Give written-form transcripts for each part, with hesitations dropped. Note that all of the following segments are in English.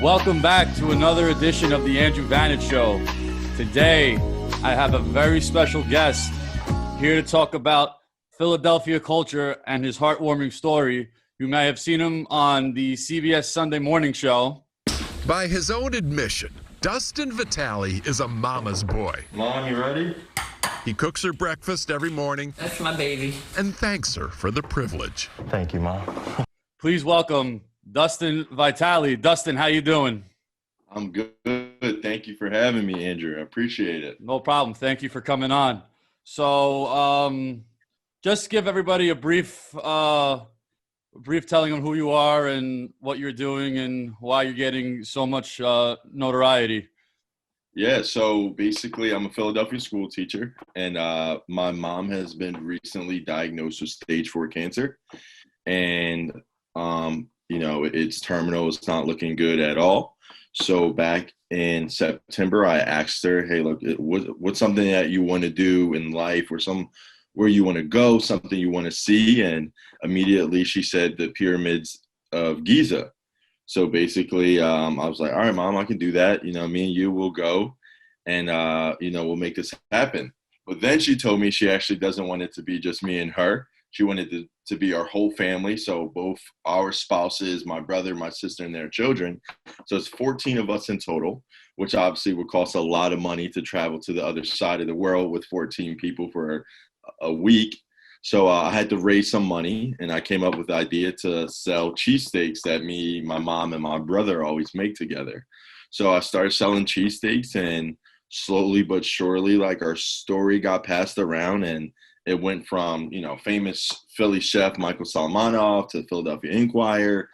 Welcome back to another edition of the Andrew Vanech Show. Today, I have a very special guest here to talk about Philadelphia culture and his heartwarming story. You may have seen him on the CBS Sunday Morning show. By his own admission, Dustin Vitale is a mama's boy. Mom, you ready? He cooks her breakfast every morning. That's my baby. And thanks her for the privilege. Thank you, Mom. Please welcome Dustin Vitale. Dustin, how you doing? I'm good. Thank you for having me, Andrew. I appreciate it. No problem. Thank you for coming on. So, just give everybody a brief telling on who you are and what you're doing and why you're getting so much notoriety. Yeah, so basically I'm a Philadelphia school teacher, and my mom has been recently diagnosed with stage 4 cancer. And, it's terminal. It's not looking good at all. So back in September, I asked her, hey, look, what's something that you want to do in life or where you want to go, something you want to see? And immediately she said the pyramids of Giza. So basically, I was like, all right, Mom, I can do that. Me and you will go and, we'll make this happen. But then she told me she actually doesn't want it to be just me and her. She wanted to be our whole family. So both our spouses, my brother, my sister, and their children. So it's 14 of us in total, which obviously would cost a lot of money to travel to the other side of the world with 14 people for a week. So I had to raise some money, and I came up with the idea to sell cheesesteaks that me, my mom, and my brother always make together. So I started selling cheesesteaks, and slowly but surely, our story got passed around, and it went from, famous Philly chef Michael Salmanoff to Philadelphia Inquirer,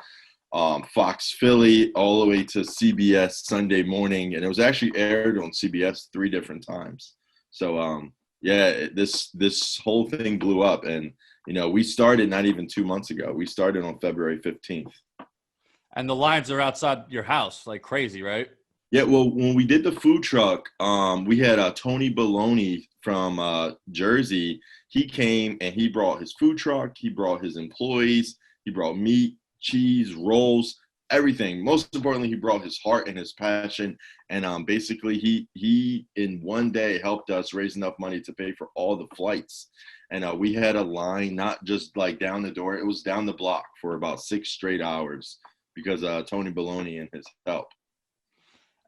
Fox Philly, all the way to CBS Sunday Morning. And it was actually aired on CBS 3 different times. So, this whole thing blew up. And, we started not even 2 months ago. We started on February 15th. And the lines are outside your house like crazy, right? Yeah, well, when we did the food truck, we had Tony Baloney from Jersey. He came and he brought his food truck. He brought his employees. He brought meat, cheese, rolls, everything. Most importantly, he brought his heart and his passion. And basically, he in one day helped us raise enough money to pay for all the flights. And we had a line, not just down the door. It was down the block for about 6 straight hours because Tony Baloney and his help.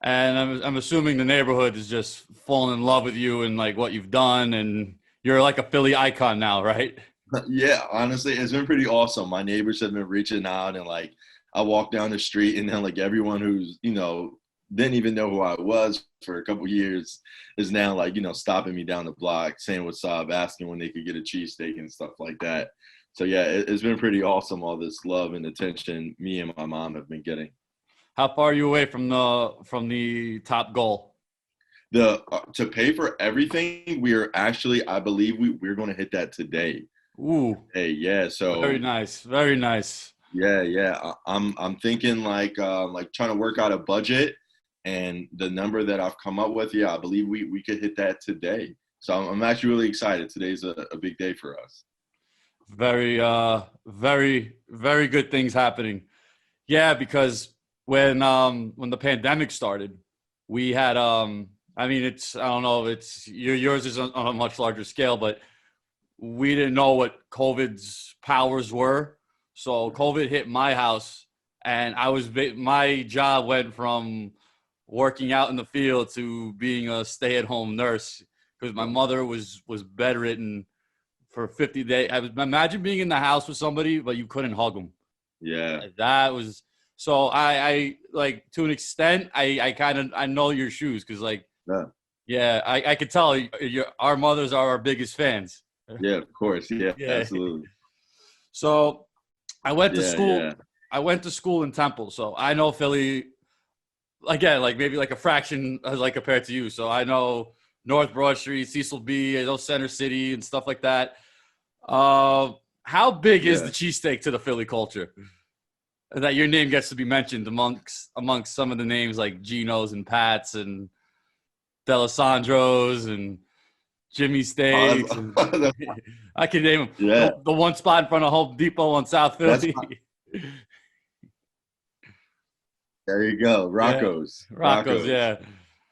And I'm assuming the neighborhood is just falling in love with you and what you've done, and you're like a Philly icon now, right? Yeah, honestly, it's been pretty awesome. My neighbors have been reaching out, and I walk down the street, and then everyone who's didn't even know who I was for a couple years is now stopping me down the block, saying what's up, asking when they could get a cheesesteak and stuff like that. So yeah, it's been pretty awesome. All this love and attention me and my mom have been getting. How far are you away from the top goal? To pay for everything, we are actually, I believe we're going to hit that today. Ooh. Hey, yeah. So very nice, very nice. Yeah. I'm thinking trying to work out a budget, and the number that I've come up with. Yeah, I believe we could hit that today. So I'm actually really excited. Today's a big day for us. very, very good things happening. Yeah, because when the pandemic started, we had yours is on a much larger scale, but we didn't know what COVID's powers were. So COVID hit my house, and my job went from working out in the field to being a stay-at-home nurse because my mother was bedridden for 50 days. Imagine being in the house with somebody, but you couldn't hug them. Yeah, that was. So I to an extent, I know your shoes because I could tell our mothers are our biggest fans. Yeah, of course. Yeah, absolutely. So I went to school. Yeah. I went to school in Temple, so I know Philly. Again, maybe a fraction compared to you. So I know North Broad Street, Cecil B, I know Center City and stuff like that. How big is the cheesesteak to the Philly culture? That your name gets to be mentioned amongst some of the names like Gino's and Pat's and D'Alessandro's and Jimmy Steaks. I can name them. Yeah. The one spot in front of Home Depot on South Philly. There you go. Rocco's. Yeah. Rocco's, yeah.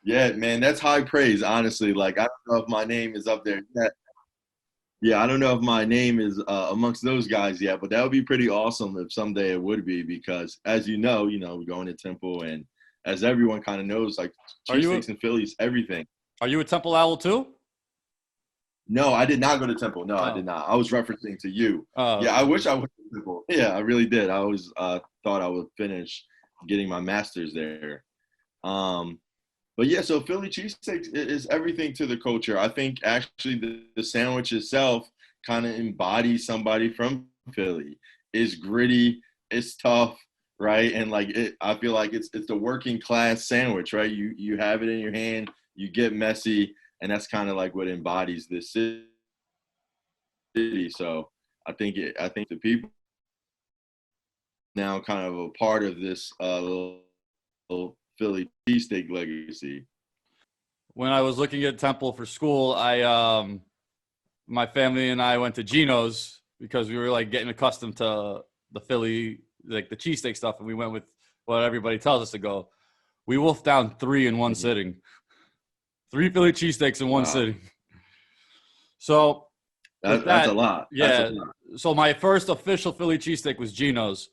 Yeah, man, that's high praise, honestly. Like, I don't know if my name is up there yet. Yeah, I don't know if my name is amongst those guys yet, but that would be pretty awesome if someday it would be, because as we're going to Temple, and as everyone kind of knows, like, cheesesteaks in Philly is everything. Are you a Temple owl too? No, I did not go to Temple. No, Oh. I did not. I was referencing to you. Oh. Yeah, I wish I went to Temple. Yeah, I really did. I always thought I would finish getting my master's there. But yeah, so Philly cheesesteak is everything to the culture. I think actually the sandwich itself kind of embodies somebody from Philly. It's gritty, it's tough, right? And like I feel like it's the working class sandwich, right? You have it in your hand, you get messy, and that's kind of like what embodies this city. So I think the people now kind of a part of this little Philly cheesesteak legacy. When I was looking at Temple for school, my family and I went to Gino's because we were like getting accustomed to the Philly, like the cheesesteak stuff, and we went with what everybody tells us to go. We wolfed down 3 in one sitting. 3 Philly cheesesteaks in one sitting. So that's a lot. Yeah. That's a lot. So my first official Philly cheesesteak was Gino's.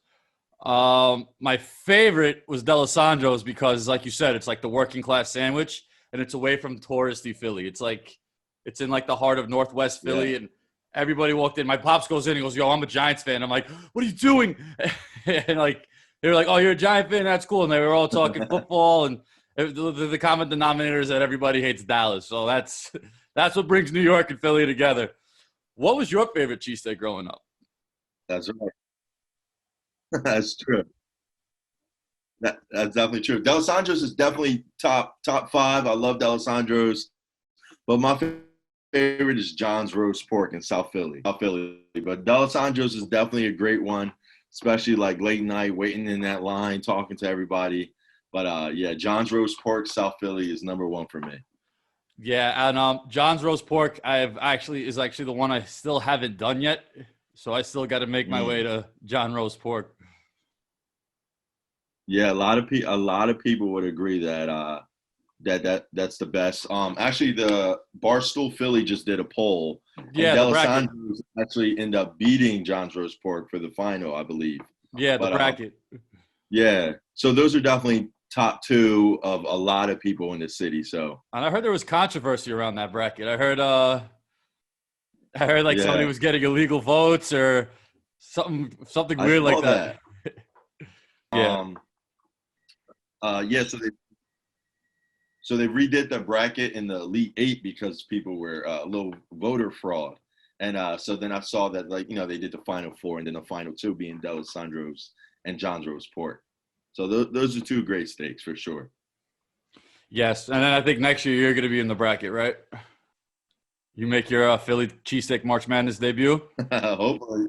My favorite was D'Alessandro's because, like you said, it's like the working class sandwich, and it's away from touristy Philly. It's like it's in like the heart of Northwest Philly, and everybody walked in. My pops goes in and goes, "Yo, I'm a Giants fan." I'm like, "What are you doing?" And like they were like, "Oh, you're a Giant fan? That's cool." And they were all talking football, and the common denominator is that everybody hates Dallas. So that's what brings New York and Philly together. What was your favorite cheesesteak growing up? That's right. That's true. That's definitely true. D'Alessandro's is definitely top 5. I love D'Alessandro's, but my favorite is John's roast pork in South Philly. But D'Alessandro's is definitely a great one, especially like late night, waiting in that line, talking to everybody. But yeah, John's roast pork, South Philly is number 1 for me. Yeah, and John's roast pork is actually the one I still haven't done yet, so I still got to make my way to John roast pork. Yeah, a lot of people would agree that that's the best. Actually, the Barstool Philly just did a poll. Yeah, and D'Alessandro's actually ended up beating John's roast pork for the final, I believe. Yeah, the bracket. Yeah, so those are definitely top 2 of a lot of people in the city. So, and I heard there was controversy around that bracket. I heard like somebody was getting illegal votes or something weird like that. Yeah. So they redid the bracket in the Elite 8 because people were a little voter fraud. And so then I saw that, like, they did the Final 4 and then the Final 2 being D'Alessandro's and John's roast pork. So those are 2 great steaks for sure. Yes, and then I think next year you're going to be in the bracket, right? You make your Philly cheesesteak March Madness debut? Hopefully.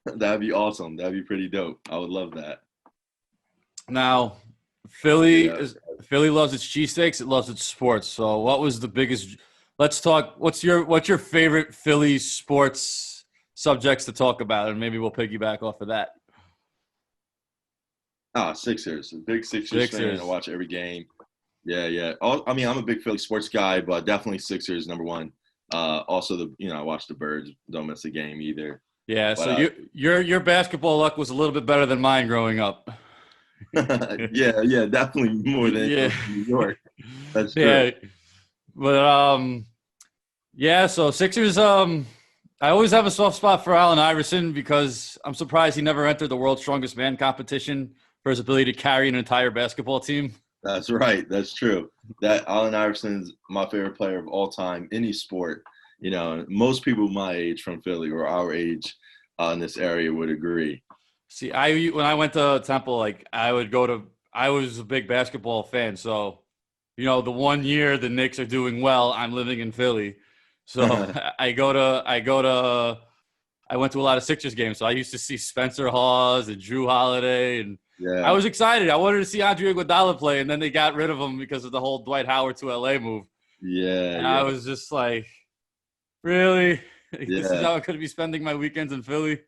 That'd be awesome. That'd be pretty dope. I would love that. Now, Philly loves its cheesesteaks. It loves its sports. So what was the biggest – let's talk – what's your favorite Philly sports subjects to talk about? And maybe we'll piggyback off of that. Sixers. A big Sixers fan. I watch every game. Yeah. I'm a big Philly sports guy, but definitely Sixers number 1. Also, I watch the Birds. Don't miss a game either. Yeah, but, so your basketball luck was a little bit better than mine growing up. yeah, definitely more than New York. That's true. Yeah, but so Sixers. I always have a soft spot for Allen Iverson because I'm surprised he never entered the World's Strongest Man competition for his ability to carry an entire basketball team. That's right. That's true. That Allen Iverson's my favorite player of all time, any sport. Most people my age from Philly or our age in this area would agree. See, when I went to Temple, like I was a big basketball fan. So, the one year the Knicks are doing well, I'm living in Philly. So I went to a lot of Sixers games. So I used to see Spencer Hawes and Drew Holiday, and I was excited. I wanted to see Andre Iguodala play, and then they got rid of him because of the whole Dwight Howard to LA move. Yeah. And I was just like, really? This is how I'm going to be spending my weekends in Philly?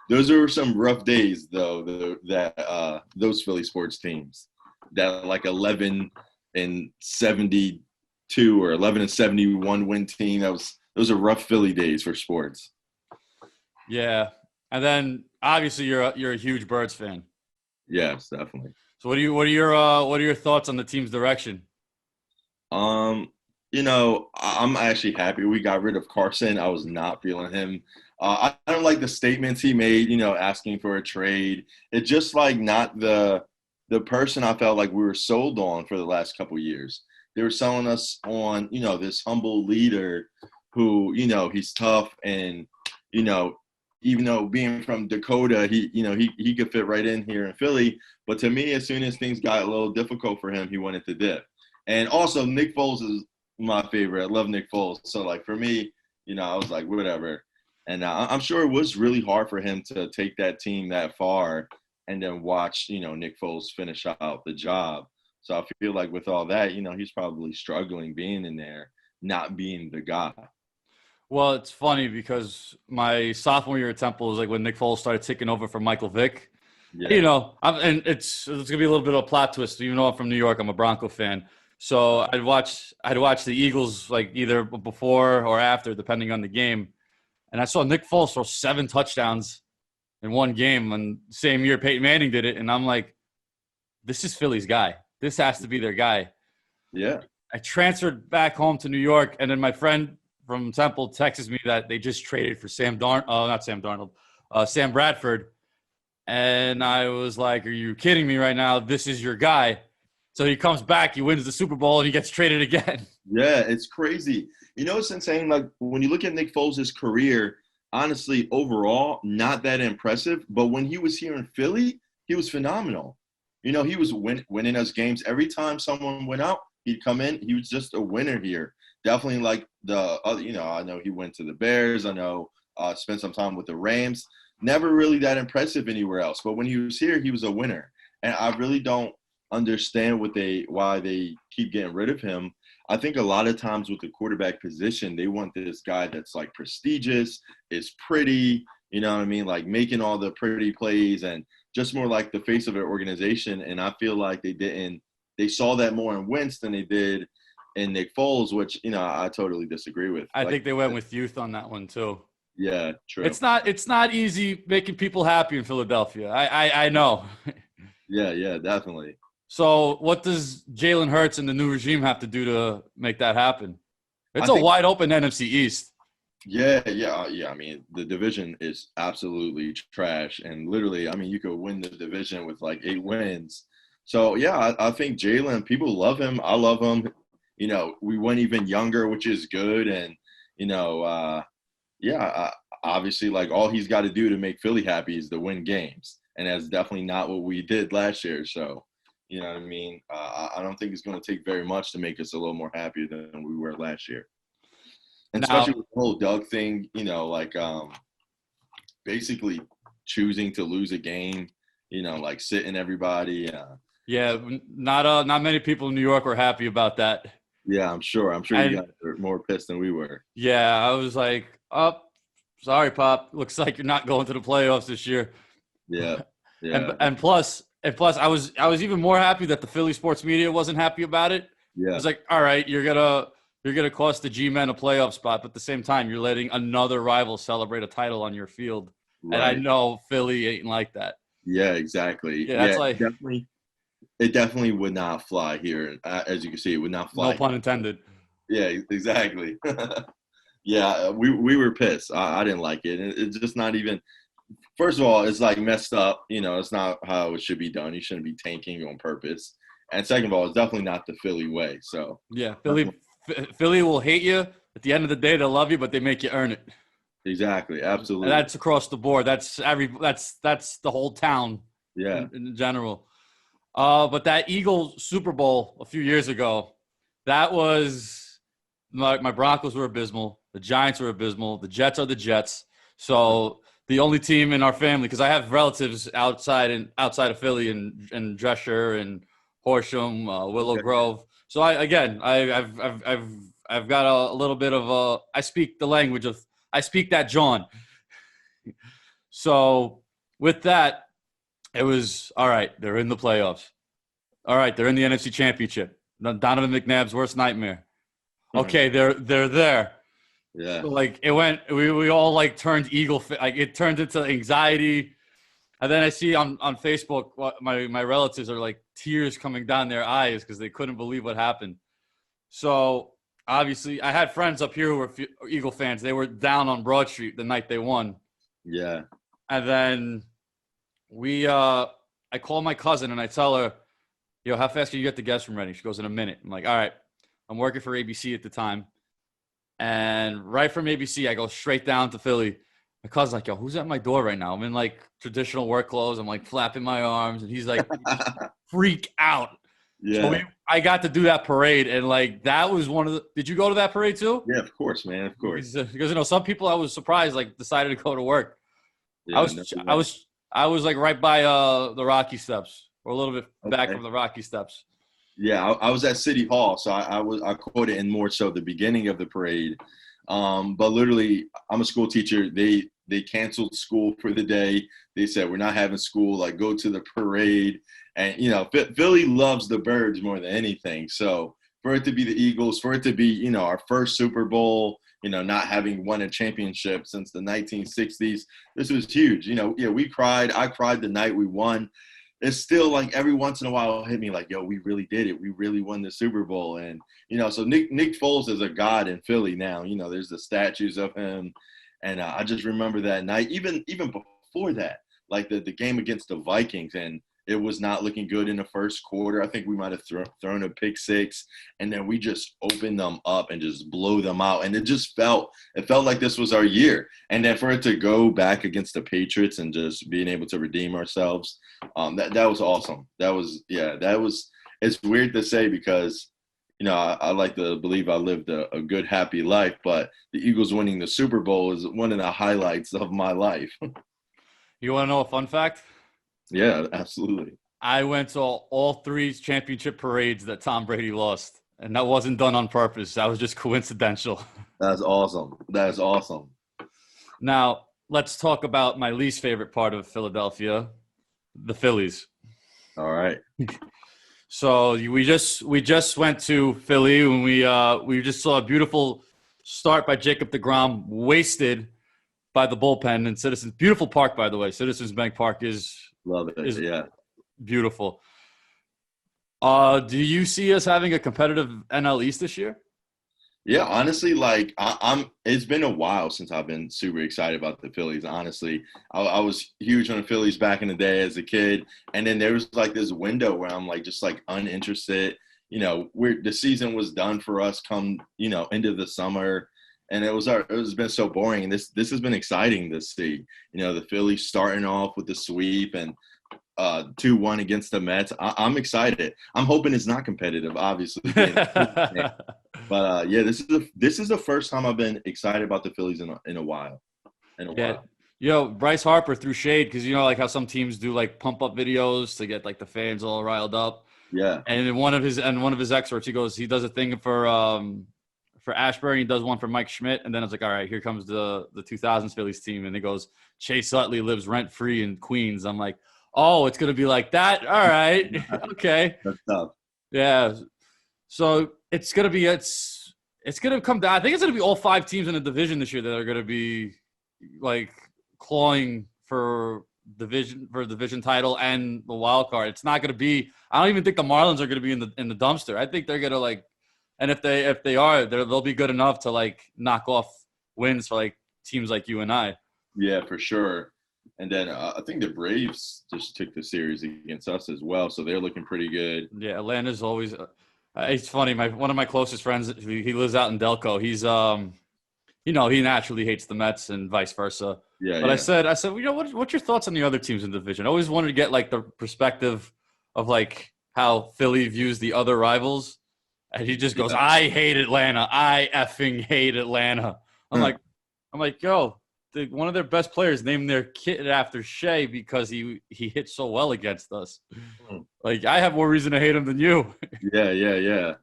those are some rough days though. Those Philly sports teams, that like 11-72 or 11-71 win team. Those are rough Philly days for sports. Yeah, and then obviously you're a huge Birds fan. Yes, definitely. So what are your thoughts on the team's direction? I'm actually happy we got rid of Carson. I was not feeling him. I don't like the statements he made, asking for a trade. It's just like not the person I felt like we were sold on for the last couple of years. They were selling us on, this humble leader who, he's tough and, even though being from Dakota, he could fit right in here in Philly. But to me, as soon as things got a little difficult for him, he wanted to dip. And also, Nick Foles is my favorite. I love Nick Foles. So, like, for me, I was like, whatever. And I'm sure it was really hard for him to take that team that far and then watch, Nick Foles finish out the job. So I feel like with all that, he's probably struggling being in there, not being the guy. Well, it's funny because my sophomore year at Temple was like when Nick Foles started taking over for Michael Vick. Yeah. And it's going to be a little bit of a plot twist. Even though I'm from New York, I'm a Bronco fan. So I'd watch the Eagles like either before or after, depending on the game. And I saw Nick Foles throw 7 touchdowns in one game, and same year Peyton Manning did it. And I'm like, this is Philly's guy. This has to be their guy. Yeah. I transferred back home to New York, and then my friend from Temple texts me that they just traded for Sam Bradford. And I was like, are you kidding me right now? This is your guy. So he comes back, he wins the Super Bowl, and he gets traded again. Yeah, it's crazy. It's insane. Like, when you look at Nick Foles' career, honestly, overall, not that impressive. But when he was here in Philly, he was phenomenal. He was winning us games. Every time someone went out, he'd come in. He was just a winner here. Definitely like the other, I know he went to the Bears. I know spent some time with the Rams. Never really that impressive anywhere else. But when he was here, he was a winner. And I really don't understand why they keep getting rid of him. I think a lot of times with the quarterback position, they want this guy that's like prestigious, is pretty, you know what I mean? Like making all the pretty plays and just more like the face of their organization. And I feel like they saw that more in Wentz than they did in Nick Foles, which, I totally disagree with. I think they went with youth on that one too. Yeah, true. It's not easy making people happy in Philadelphia. I know. Yeah, definitely. So what does Jalen Hurts and the new regime have to do to make that happen? It's a wide open NFC East. Yeah. I mean, the division is absolutely trash. And literally, I mean, you could win the division with like 8 wins. So, yeah, I think Jalen, people love him. I love him. We went even younger, which is good. And, obviously, like, all he's got to do to make Philly happy is to win games. And that's definitely not what we did last year. So, you know what I mean? I don't think it's going to take very much to make us a little more happier than we were last year. And especially with the whole Doug thing, basically choosing to lose a game, like sitting everybody. Yeah, not many people in New York were happy about that. Yeah, I'm sure you guys are more pissed than we were. Yeah, I was like, oh, sorry, Pop. Looks like you're not going to the playoffs this year. Yeah. And plus, I was even more happy that the Philly sports media wasn't happy about it. Yeah. It was like, all right, you're gonna cost the G-Men a playoff spot, but at the same time, you're letting another rival celebrate a title on your field. Right. And I know Philly ain't like that. Yeah, exactly. Yeah, that's like it definitely would not fly here. As you can see, it would not fly. No pun intended. Yeah, exactly. Yeah, we were pissed. I didn't like it. It's just not even – first of all, it's like messed up. It's not how it should be done. You shouldn't be tanking on purpose. And second of all, it's definitely not the Philly way. So yeah, Philly will hate you. At the end of the day, they'll love you, but they make you earn it. Exactly, absolutely. And that's across the board. That's the whole town. Yeah, in general. But that Eagles Super Bowl a few years ago, that was my Broncos were abysmal. The Giants were abysmal. The Jets are the Jets. So the only team in our family, because I have relatives outside of Philly and Drescher and Horsham, Willow Grove. So I've got a little bit of I speak the language of I speak that John. So with that, it was all right. They're in the playoffs. All right, they're in the NFC Championship. Donovan McNabb's worst nightmare. Okay, they're there. Yeah. So, like it went. We all like turned like it turned into anxiety. And then I see on Facebook my relatives are like tears coming down their eyes because they couldn't believe what happened. So obviously, I had friends up here who were Eagle fans. They were down on Broad Street the night they won. Yeah. And then I call my cousin and I tell her, yo, how fast can you get the guest room ready? She goes, in a minute. I'm like, all right. I'm working for ABC at the time. And right from ABC, I go straight down to Philly. My cousin's like, yo, who's at my door right now? I'm in like traditional work clothes. I'm like flapping my arms. And he's like, freak out. Yeah. So I got to do that parade. And like, that was one of the, did you go to that parade too? Yeah, of course, man. Of course. Because, some people I was surprised, like decided to go to work. Yeah, I was like right by the Rocky Steps or a little bit back from the Rocky Steps. Yeah, I was at City Hall, so I caught it in more so the beginning of the parade. But literally, I'm a school teacher. They canceled school for the day. They said, we're not having school. Like, go to the parade. And, Philly loves the Birds more than anything. So for it to be the Eagles, for it to be, our first Super Bowl, not having won a championship since the 1960s, this was huge. We cried. I cried the night we won. It's still like every once in a while it'll hit me like, yo, we really did it. We really won the Super Bowl. And, so Nick Foles is a god in Philly now. There's the statues of him. And I just remember that night, even before that, like the game against the Vikings, and it was not looking good in the first quarter. I think we might have thrown a pick six, and then we just opened them up and just blow them out. And it felt like this was our year. And then for it to go back against the Patriots and just being able to redeem ourselves, that was awesome. It's weird to say because, I like to believe I lived a good, happy life, but the Eagles winning the Super Bowl is one of the highlights of my life. You want to know a fun fact? Yeah, absolutely. I went to all three championship parades that Tom Brady lost, and that wasn't done on purpose. That was just coincidental. That's awesome. That's awesome. Now, let's talk about my least favorite part of Philadelphia, the Phillies. All right. So we just went to Philly and we just saw a beautiful start by Jacob deGrom, wasted by the bullpen in Citizens. Beautiful park, by the way. Citizens Bank Park is beautiful. Do you see us having a competitive NL East this year? Yeah, honestly, like it's been a while since I've been super excited about the Phillies. Honestly, I was huge on the Phillies back in the day as a kid, and then there was like this window where I'm like just like uninterested. Where the season was done for us come into the summer, and it was been so boring. And this has been exciting to see. The Phillies starting off with the sweep and 2-1 against the Mets. I'm excited. I'm hoping it's not competitive, obviously. But this is the first time I've been excited about the Phillies in a while. Bryce Harper threw shade because like how some teams do like pump up videos to get like the fans all riled up. Yeah. And in one of his excerpts, he does a thing for Ashburn, he does one for Mike Schmidt, and then it's like, all right, here comes the 2000s Phillies team, and he goes, Chase Utley lives rent free in Queens. I'm like, oh, it's gonna be like that. All right, okay. That's tough. Yeah. So it's gonna come down. I think it's gonna be all 5 teams in the division this year that are gonna be like clawing for division title and the wild card. It's not gonna be. I don't even think the Marlins are gonna be in the dumpster. I think they're gonna like, and if they are, they'll be good enough to like knock off wins for like teams like you and I. Yeah, for sure. And then I think the Braves just took the series against us as well, so they're looking pretty good. Yeah, Atlanta's always. It's funny. One of my closest friends, he lives out in Delco. He's he naturally hates the Mets and vice versa. Yeah. But yeah. I said, what's your thoughts on the other teams in the division? I always wanted to get like the perspective of like how Philly views the other rivals, and he just goes, "I hate Atlanta. I effing hate Atlanta." I'm like, yo. One of their best players named their kid after Shea because he hit so well against us. Like, I have more reason to hate him than you. Yeah.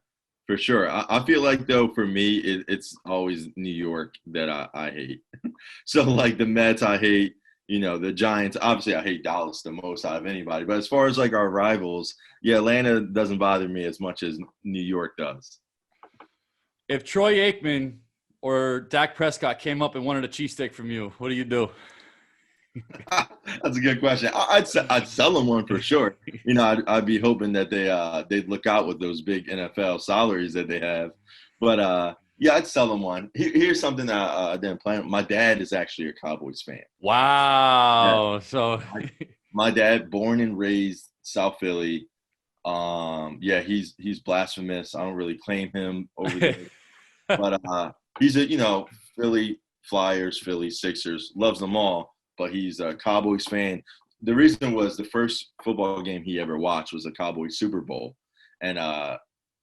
For sure. I feel like, though, for me, it's always New York that I hate. So, like, the Mets I hate, the Giants. Obviously, I hate Dallas the most out of anybody. But as far as like our rivals, yeah, Atlanta doesn't bother me as much as New York does. If Troy Aikman or Dak Prescott came up and wanted a cheesesteak from you, what do you do? That's a good question. I'd sell them one for sure. I'd be hoping that they'd look out with those big NFL salaries that they have. But yeah, I'd sell them one. Here's something that I didn't plan. My dad is actually a Cowboys fan. Wow. Yeah. So my dad, born and raised South Philly. Yeah, he's blasphemous. I don't really claim him over there. But he's a Philly Flyers, Philly Sixers, loves them all. But he's a Cowboys fan. The reason was the first football game he ever watched was a Cowboys Super Bowl, and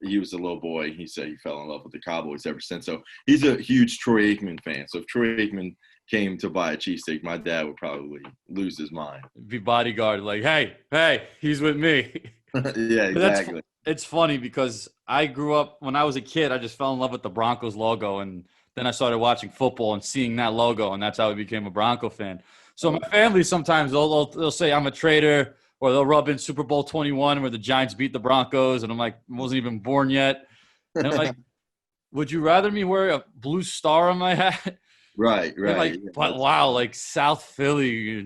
he was a little boy. He said he fell in love with the Cowboys ever since. So he's a huge Troy Aikman fan. So if Troy Aikman came to buy a cheesesteak, my dad would probably lose his mind. Be bodyguard, like, hey, he's with me. Yeah, exactly. It's funny because I grew up when I was a kid. I just fell in love with the Broncos logo, and then I started watching football and seeing that logo, and that's how I became a Bronco fan. So my family sometimes they'll say I'm a traitor, or they'll rub in Super Bowl 21 where the Giants beat the Broncos, and I'm like, I wasn't even born yet. And I'm like, would you rather me wear a blue star on my hat? Right. Like, yeah, but wow, like South Philly,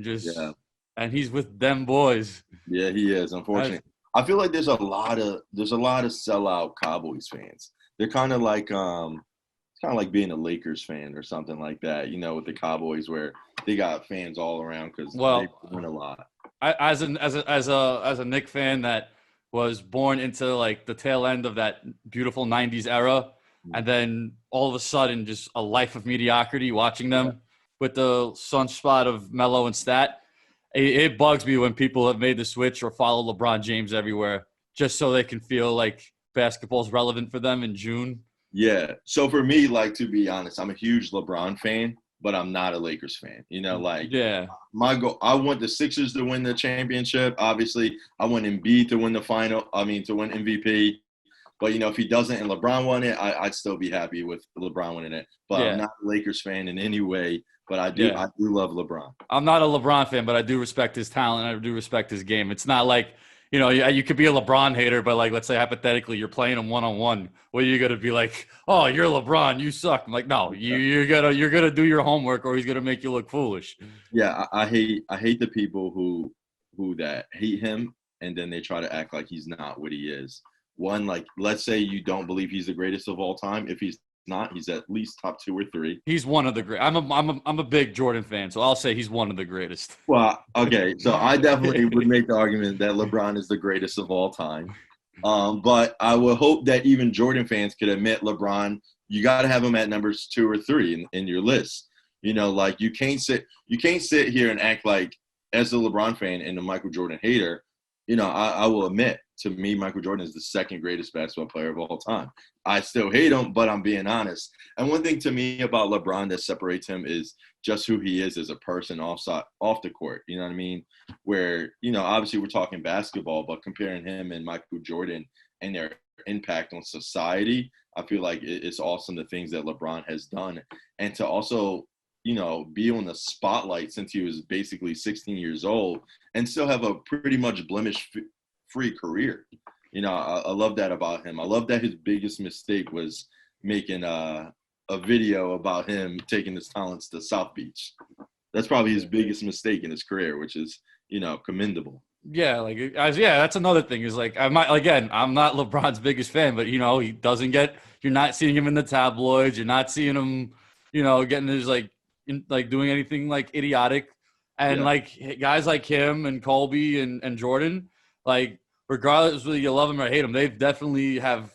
and he's with them boys. Yeah, he is. Unfortunately, I feel like there's a lot of sellout Cowboys fans. They're kind of like being a Lakers fan or something like that. With the Cowboys, where they got fans all around because they win a lot. As a Knicks fan that was born into like the tail end of that beautiful '90s era, and then all of a sudden just a life of mediocrity watching them with the sunspot of Melo and Stat. It bugs me when people have made the switch or follow LeBron James everywhere just so they can feel like basketball's relevant for them in June. Yeah. So for me, like, to be honest, I'm a huge LeBron fan, but I'm not a Lakers fan. My goal, I want the Sixers to win the championship. Obviously, I want Embiid to win to win MVP. But, if he doesn't and LeBron won it, I'd still be happy with LeBron winning it. But I'm not a Lakers fan in any way. But I do love LeBron. I'm not a LeBron fan, but I do respect his talent. I do respect his game. It's not like, you could be a LeBron hater, but like, let's say hypothetically, you're playing him one-on-one. Well, you're gonna be like, "Oh, you're LeBron, you suck." I'm like, no, you're gonna do your homework, or he's gonna make you look foolish. Yeah, I hate the people who that hate him, and then they try to act like he's not what he is. One, like, let's say you don't believe he's the greatest of all time. If he's not, he's at least top 2 or 3. He's one of the great. I'm a big Jordan fan, so I'll say he's one of the greatest. Well, okay, so I definitely would make the argument that LeBron is the greatest of all time. But I would hope that even Jordan fans could admit LeBron. You got to have him at numbers 2 or 3 in your list. Like, you can't sit here and act like, as a LeBron fan and a Michael Jordan hater, I will admit, to me, Michael Jordan is the second greatest basketball player of all time. I still hate him, but I'm being honest. And one thing to me about LeBron that separates him is just who he is as a person off the court. You know what I mean? Where, obviously we're talking basketball, but comparing him and Michael Jordan and their impact on society, I feel like it's awesome the things that LeBron has done. And to also, be on the spotlight since he was basically 16 years old and still have a pretty much blemish-free career. I love that about him. I love that his biggest mistake was making a video about him taking his talents to South Beach. That's probably his biggest mistake in his career, which is, commendable. Yeah, that's another thing is like, I'm not LeBron's biggest fan, but, he doesn't get – you're not seeing him in the tabloids. You're not seeing him, getting his doing anything like idiotic. And like guys like him and Kobe and Jordan, like, regardless whether you love them or hate them, they definitely have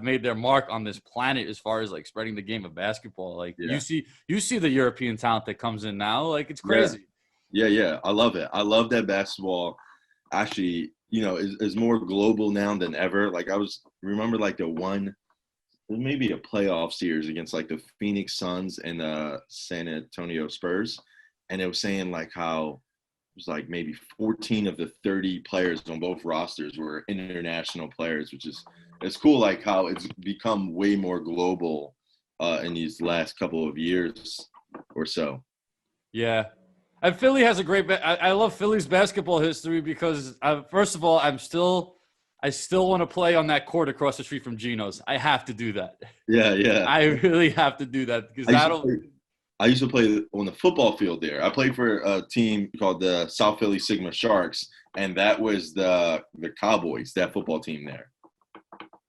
made their mark on this planet as far as like spreading the game of basketball. Like you see the European talent that comes in now, like it's crazy. Yeah. I love it. I love that basketball actually, is more global now than ever. Like remember like maybe a playoff series against like the Phoenix Suns and the San Antonio Spurs. And it was saying like how it was like maybe 14 of the 30 players on both rosters were international players, which is it's cool, like how it's become way more global in these last couple of years or so. Yeah. And Philly has a great. I love Philly's basketball history because, first of all, I still want to play on that court across the street from Gino's. I have to do that. Yeah, yeah. I really have to do that because I used to play on the football field there. I played for a team called the South Philly Sigma Sharks, and that was the Cowboys, that football team there.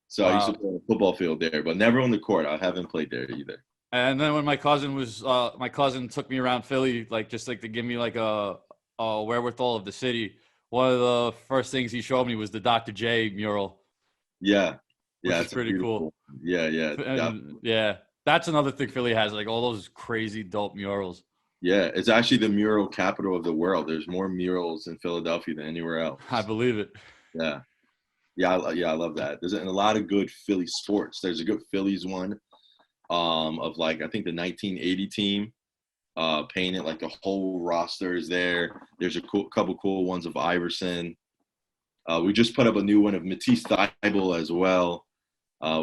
So I used to play on the football field there, but never on the court. I haven't played there either. And then when my cousin took me around Philly, just to give me like a wherewithal of the city, one of the first things he showed me was the Dr. J mural. Yeah. Yeah. It's pretty cool. Yeah. Yeah. And, yeah. That's another thing Philly has, like all those crazy dope murals. Yeah. It's actually the mural capital of the world. There's more murals in Philadelphia than anywhere else. I believe it. Yeah. Yeah. I love that. There's a lot of good Philly sports. There's a good Phillies one. Of I think the 1980 team, painted like the whole roster is there. There's a couple cool ones of Iverson. We just put up a new one of Matisse Thybulle as well,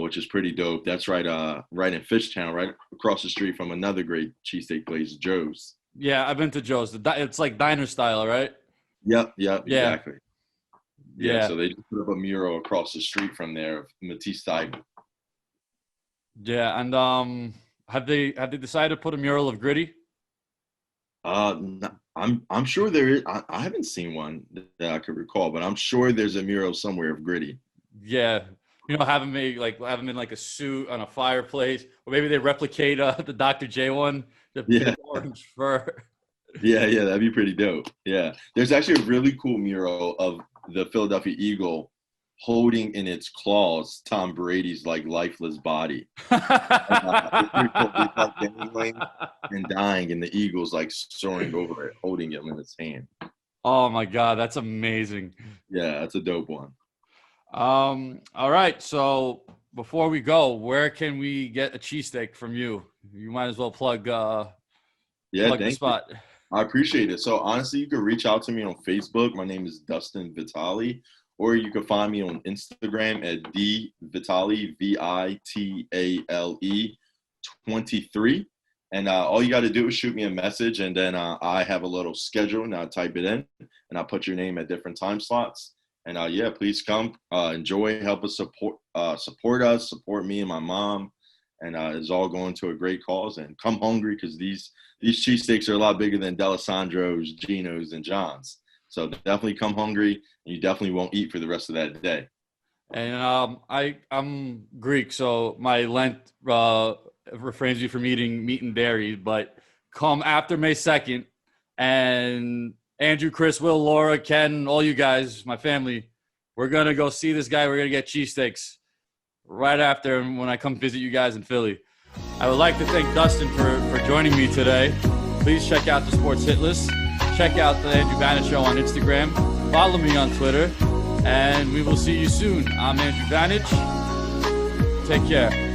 which is pretty dope. That's right in Fishtown, right across the street from another great cheesesteak place, Joe's. Yeah, I've been to Joe's. It's like diner style, right? Yep, exactly. Yeah. So they just put up a mural across the street from there of Matisse Thybulle. Yeah, and have they decided to put a mural of Gritty? I'm sure there is. I haven't seen one that I could recall, but I'm sure there's a mural somewhere of Gritty. Yeah, have him in like a suit on a fireplace, or maybe they replicate the Dr. J one, the big orange fur. Yeah, that'd be pretty dope. Yeah, there's actually a really cool mural of the Philadelphia Eagle holding in its claws Tom Brady's lifeless body. It's like dangling and dying, and the Eagle's soaring over it, holding him in its hand. Oh my God, that's amazing. Yeah, that's a dope one. All right, so before we go, where can we get a cheesesteak from you? You might as well plug the spot. I appreciate it. So honestly, you can reach out to me on Facebook. My name is Dustin Vitale. Or you can find me on Instagram at dvitale, Vitale 23. And all you got to do is shoot me a message, and then I have a little schedule, and I'll type it in, and I'll put your name at different time slots. And please come, enjoy, help us support us, support me and my mom. And it's all going to a great cause. And come hungry, because these cheesesteaks are a lot bigger than D'Alessandro's, Gino's, and John's. So definitely come hungry, and you definitely won't eat for the rest of that day. And I'm Greek, so my Lent refrains me from eating meat and dairy. But come after May 2nd, and Andrew, Chris, Will, Laura, Ken, all you guys, my family, we're going to go see this guy. We're going to get cheesesteaks right after when I come visit you guys in Philly. I would like to thank Dustin for joining me today. Please check out the Sports Hit List. Check out the Andrew Vanech Show on Instagram. Follow me on Twitter. And we will see you soon. I'm Andrew Vanech. Take care.